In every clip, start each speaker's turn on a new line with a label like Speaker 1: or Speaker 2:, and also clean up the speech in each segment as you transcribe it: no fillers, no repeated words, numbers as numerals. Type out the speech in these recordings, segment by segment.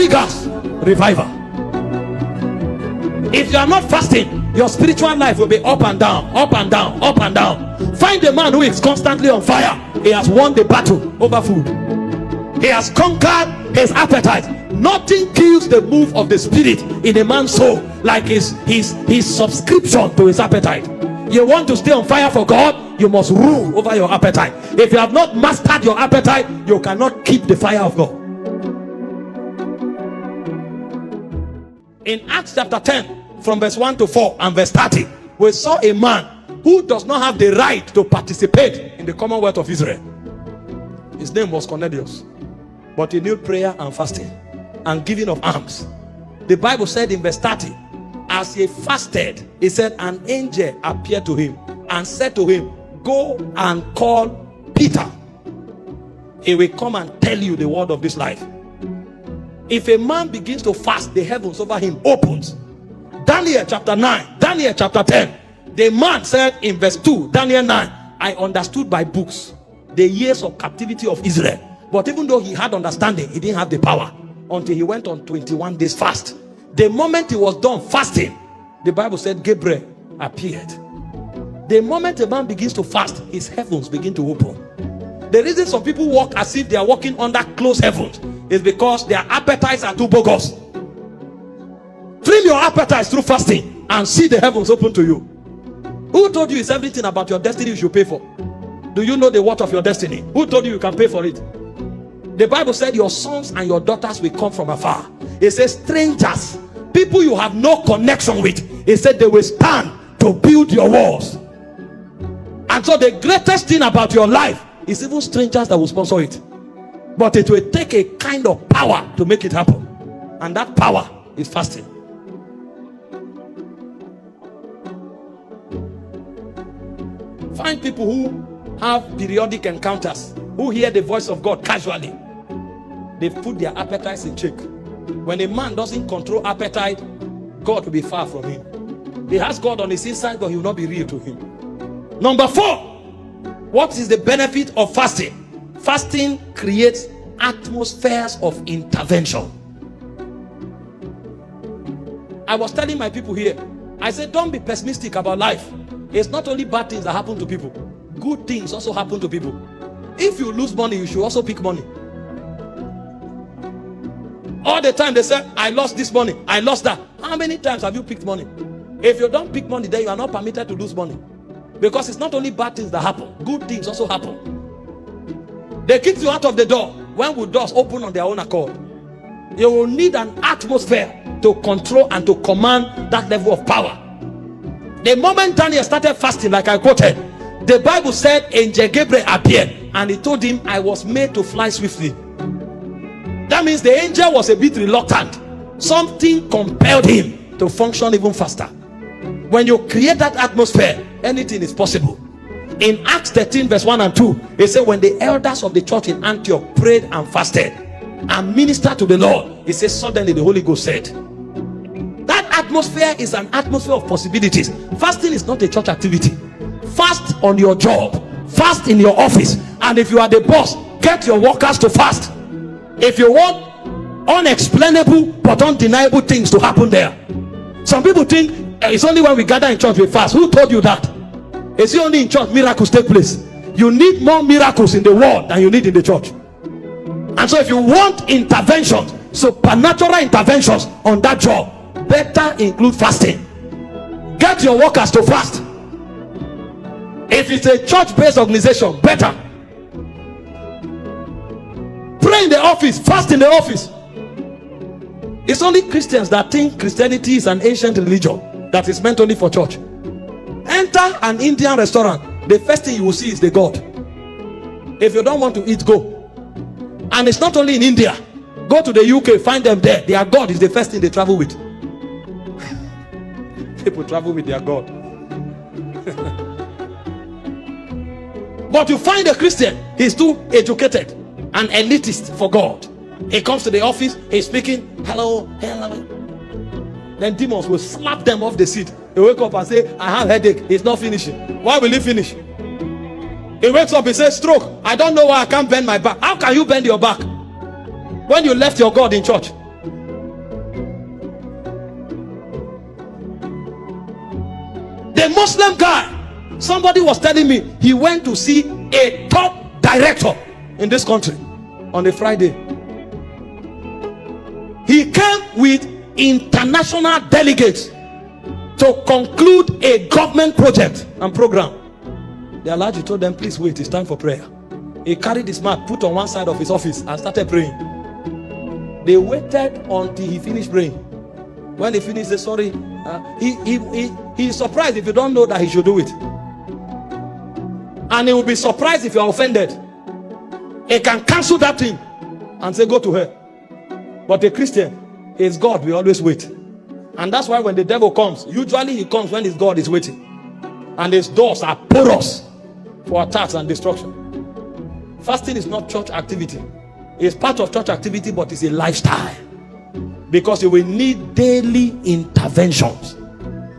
Speaker 1: triggers revival. If you are not fasting, your spiritual life will be up and down, up and down, up and down. Find a man who is constantly on fire. He has won the battle over food. He has conquered his appetite. Nothing kills the move of the spirit in a man's soul like his subscription to his appetite. You want to stay on fire for God, you must rule over your appetite. If you have not mastered your appetite, you cannot keep the fire of God. In Acts chapter 10, from verse 1 to 4 and verse 30, we saw a man who does not have the right to participate in the Commonwealth of Israel. His name was Cornelius, but he knew prayer and fasting and giving of alms. The Bible said in verse 30, as he fasted, he said, an angel appeared to him and said to him, go and call Peter. He will come and tell you the word of this life. If a man begins to fast, the heavens over him opens. Daniel chapter 9, Daniel chapter 10. The man said in verse 2, Daniel 9, I understood by books the years of captivity of Israel. But even though he had understanding, he didn't have the power until he went on 21 days fast. The moment he was done fasting, the Bible said Gabriel appeared. The moment a man begins to fast, his heavens begin to open. The reason some people walk as if they are walking under closed heavens is because their appetites are too bogus. Trim your appetites through fasting and see the heavens open to you. Who told you it's everything about your destiny you should pay for? Do you know the worth of your destiny? Who told you you can pay for it? The Bible said your sons and your daughters will come from afar. It says strangers, people you have no connection with. It said they will stand to build your walls. And so the greatest thing about your life is even strangers that will sponsor it. But it will take a kind of power to make it happen. And that power is fasting. Find people who have periodic encounters, who hear the voice of God casually. They put their appetites in check. When a man doesn't control appetite, God will be far from him. He has God on his inside, but he will not be real to him. Number 4, what is the benefit of fasting? Fasting creates atmospheres of intervention. I was telling my people here, I said, don't be pessimistic about life. It's not only bad things that happen to people, good things also happen to people. If you lose money, you should also pick money. All the time they say, I lost this money, I lost that. How many times have you picked money? If you don't pick money, then you are not permitted to lose money. Because it's not only bad things that happen, good things also happen. They kick you out of the door. When will doors open on their own accord? You will need an atmosphere to control and to command that level of power. The moment Daniel started fasting, like I quoted, the Bible said angel Gabriel appeared and he told him, I was made to fly swiftly. That means the angel was a bit reluctant. Something compelled him to function even faster. When you create that atmosphere, anything is possible. In Acts 13 verse 1 and 2, it said when the elders of the church in Antioch prayed and fasted and ministered to the Lord, it says suddenly the Holy Ghost said. That atmosphere is an atmosphere of possibilities. Fasting is not a church activity. Fast on your job, fast in your office, and if you are the boss, get your workers to fast. If you want unexplainable but undeniable things to happen there. Some people think it's only when we gather in church we fast. Who told you that? It's only in church miracles take place. You need more miracles in the world than you need in the church. And so if you want interventions, supernatural interventions on that job, better include fasting. Get your workers to fast. If it's a church-based organization, better. Pray in the office, fast in the office. It's only Christians that think Christianity is an ancient religion that is meant only for church. Enter an Indian restaurant, the first thing you will see is the God. If you don't want to eat, go. And it's not only in India. Go to the UK, find them there. Their God is the first thing they travel with. People travel with their God. But you find a Christian, he's too educated and elitist for God. He comes to the office, he's speaking, hello, hello. Then demons will slap them off the seat. He wake up and say, I have headache. It's not finishing. Why will he finish? He wakes up, he says, stroke. I don't know why I can't bend my back. How can you bend your back when you left your God in church? The Muslim guy, somebody was telling me he went to see a top director in this country on a Friday. He came with international delegates to conclude a government project and program. The Alhaji told them, please wait, it's time for prayer. He carried his mat, put on one side of his office and started praying. They waited until he finished praying. When he finished, they said, sorry. He is surprised if you don't know that he should do it. And he will be surprised if you are offended. He can cancel that thing and say, go to her. But a Christian is God, we always wait. And that's why when the devil comes, usually he comes when his God is waiting. And his doors are porous for attacks and destruction. Fasting is not church activity. It's part of church activity, but it's a lifestyle. Because you will need daily interventions.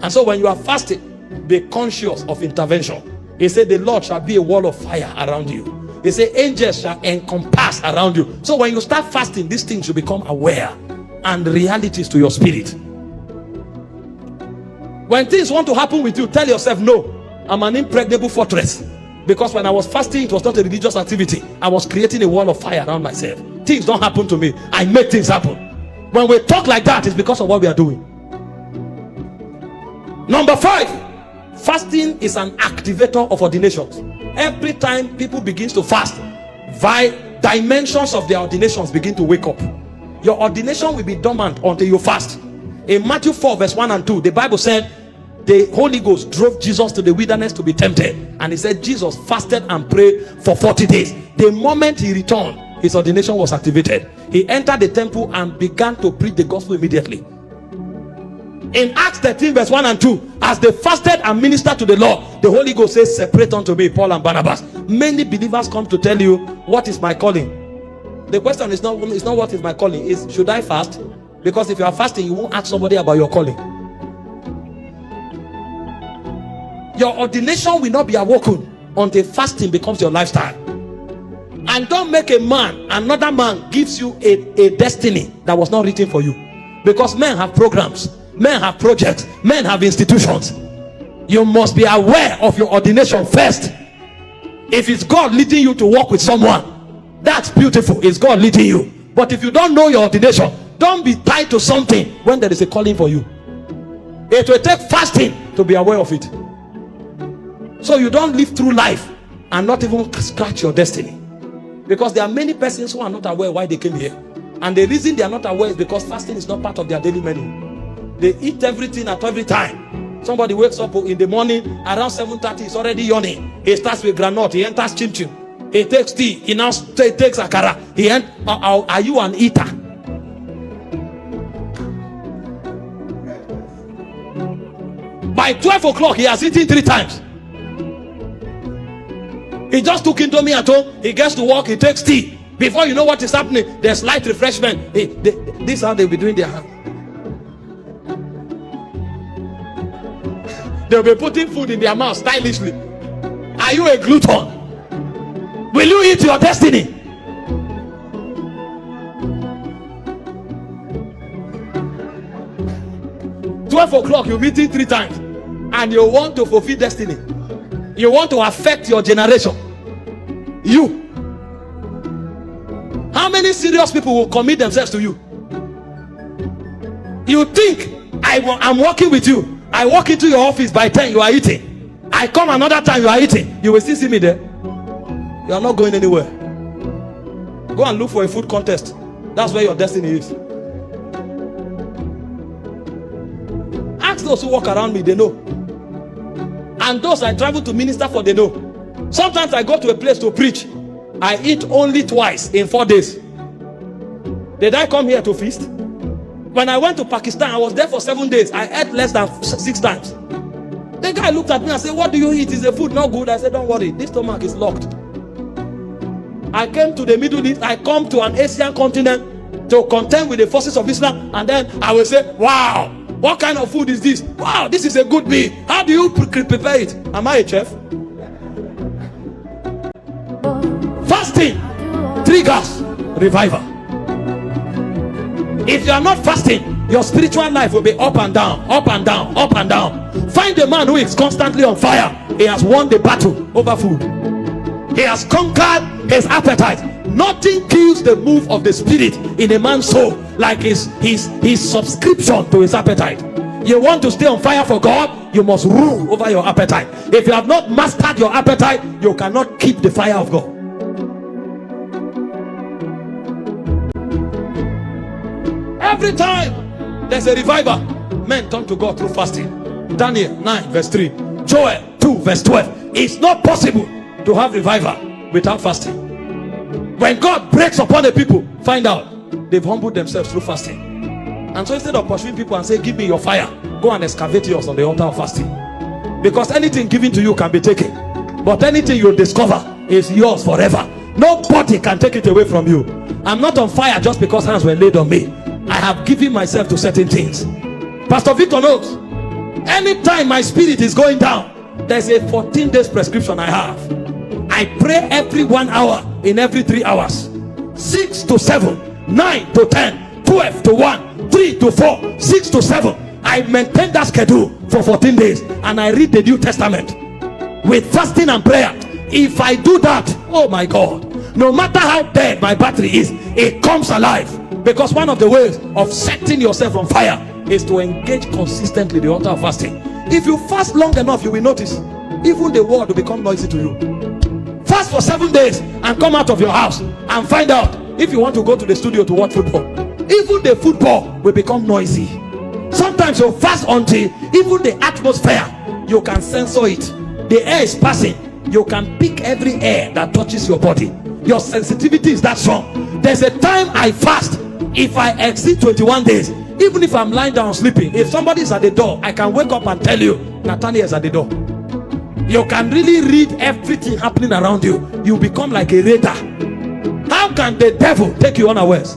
Speaker 1: And so when you are fasting, be conscious of intervention. He said the Lord shall be a wall of fire around you. He said angels shall encompass around you. So when you start fasting, these things will become aware and realities to your spirit. When things want to happen with you, tell yourself, no, I'm an impregnable fortress. Because when I was fasting, it was not a religious activity. I was creating a wall of fire around myself. Things don't happen to me. I make things happen. When we talk like that, it's because of what we are doing. Number 5, fasting is an activator of ordinations. Every time people begin to fast, dimensions of their ordinations begin to wake up. Your ordination will be dormant until you fast. In Matthew 4 verse 1 and 2, the Bible said the Holy Ghost drove Jesus to the wilderness to be tempted. And he said Jesus fasted and prayed for 40 days. The moment he returned, his ordination was activated. He entered the temple and began to preach the gospel immediately. In Acts 13 verse 1 and 2, as they fasted and ministered to the Lord, the Holy Ghost says, separate unto me Paul and Barnabas. Many believers come to tell you, what is my calling? The question is not what is my calling, is should I fast? Because if you are fasting, you won't ask somebody about your calling. Your ordination will not be awoken until fasting becomes your lifestyle. And don't make another man gives you a destiny that was not written for you. Because men have programs, men have projects, men have institutions. You must be aware of your ordination first. If it's God leading you to work with someone, that's beautiful. It's God leading you. But if you don't know your ordination, don't be tied to something when there is a calling for you. It will take fasting to be aware of it. So you don't live through life and not even scratch your destiny. Because there are many persons who are not aware why they came here. And the reason they are not aware is because fasting is not part of their daily menu. They eat everything at every time. Somebody wakes up in the morning around 7:30, he's already yawning. He starts with granite, he enters chim chim. He takes tea, he now takes akara. Are you an eater? By 12 o'clock, he has eaten 3 times. He just took Indomie at home. He gets to work, he takes tea. Before you know what is happening, there's light refreshment. This is how they'll be doing their hand. They'll be putting food in their mouth stylishly. Are you a glutton? Will you eat your destiny? $12 you've eaten 3 times. And you want to fulfill destiny. You want to affect your generation. You. How many serious people will commit themselves to you? You think I'm working with you. I walk into your office by 10, you are eating. I come another time, you are eating. You will still see me there. You are not going anywhere. Go and look for a food contest. That's where your destiny is. Ask those who walk around me, they know. And those I travel to minister for, they know. Sometimes I go to a place to preach. I eat only twice in 4 days. Did I come here to feast? When I went to Pakistan, I was there for 7 days. I ate less than 6 times. The guy looked at me and said, what do you eat? Is the food not good? I said, don't worry, this stomach is locked. I came to the Middle East. I come to an Asian continent to contend with the forces of Islam. And then I will say, wow, what kind of food is this? Wow, this is a good meal. How do you prepare it? Am I a chef? Fasting triggers revival. If you are not fasting, your spiritual life will be up and down, up and down, up and down. Find a man who is constantly on fire. He has won the battle over food. He has conquered his appetite. Nothing kills the move of the spirit in a man's soul like his subscription to his appetite. You want to stay on fire for God, you must rule over your appetite. If you have not mastered your appetite, you cannot keep the fire of God. Every time there's a revival, men turn to God through fasting. Daniel 9 verse 3, Joel 2 verse 12. It's not possible to have revival without fasting. When God breaks upon the people, find out they've humbled themselves through fasting. And so instead of pursuing people and say, give me your fire, go and excavate yours on the altar of fasting. Because anything given to you can be taken, but anything you discover is yours forever. Nobody can take it away from you. I'm not on fire just because hands were laid on me. I have given myself to certain things. Pastor Victor knows, anytime my spirit is going down, there's a 14 days prescription I have. I pray every 1 hour in every 3 hours. 6 to 7, 9 to 10, 12 to 1, 3 to 4, 6 to 7. I maintain that schedule for 14 days and I read the New Testament with fasting and prayer. If I do that, oh my God, no matter how dead my battery is, it comes alive. Because one of the ways of setting yourself on fire is to engage consistently the altar of fasting. If you fast long enough, you will notice even the world will become noisy to you. Fast for 7 days and come out of your house and find out if you want to go to the studio to watch football. Even the football will become noisy. Sometimes you fast until even the atmosphere, you can censor it. The air is passing. You can pick every air that touches your body. Your sensitivity is that strong. There's a time I fast. If I exceed 21 days, even if I'm lying down sleeping, if somebody is at the door, I can wake up and tell you, Nathaniel is at the door. You can really read everything happening around you. You become like a radar. How can the devil take you unawares?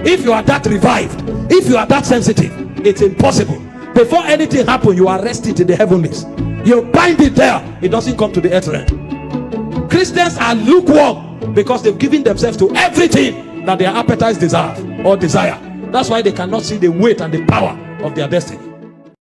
Speaker 1: If you are that revived, if you are that sensitive, it's impossible. Before anything happens, you arrest it in the heavenlies. You bind it there, it doesn't come to the earth realm. Christians are lukewarm because they've given themselves to everything that their appetites deserve or desire. That's why they cannot see the weight and the power of their destiny.